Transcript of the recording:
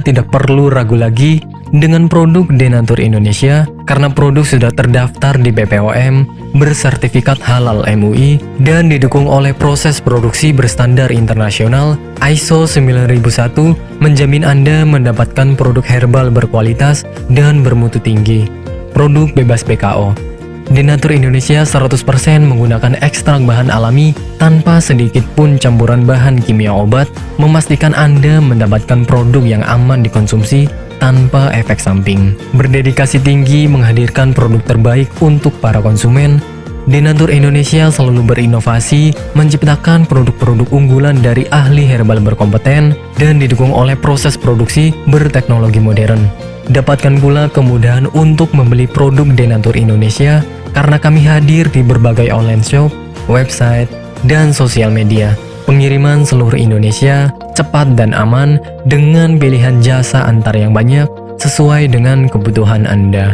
tidak perlu ragu lagi dengan produk Denatur Indonesia karena produk sudah terdaftar di BPOM, bersertifikat halal MUI, dan didukung oleh proses produksi berstandar internasional ISO 9001 menjamin Anda mendapatkan produk herbal berkualitas dan bermutu tinggi. Produk bebas BKO. Denatur Indonesia 100% menggunakan ekstrak bahan alami tanpa sedikit pun campuran bahan kimia obat, memastikan Anda mendapatkan produk yang aman dikonsumsi tanpa efek samping. Berdedikasi tinggi menghadirkan produk terbaik untuk para konsumen, Denatur Indonesia selalu berinovasi, menciptakan produk-produk unggulan dari ahli herbal berkompeten dan didukung oleh proses produksi berteknologi modern. Dapatkan pula kemudahan untuk membeli produk Denatur Indonesia karena kami hadir di berbagai online shop, website, dan sosial media. Pengiriman seluruh Indonesia, cepat dan aman dengan pilihan jasa antar yang banyak sesuai dengan kebutuhan Anda.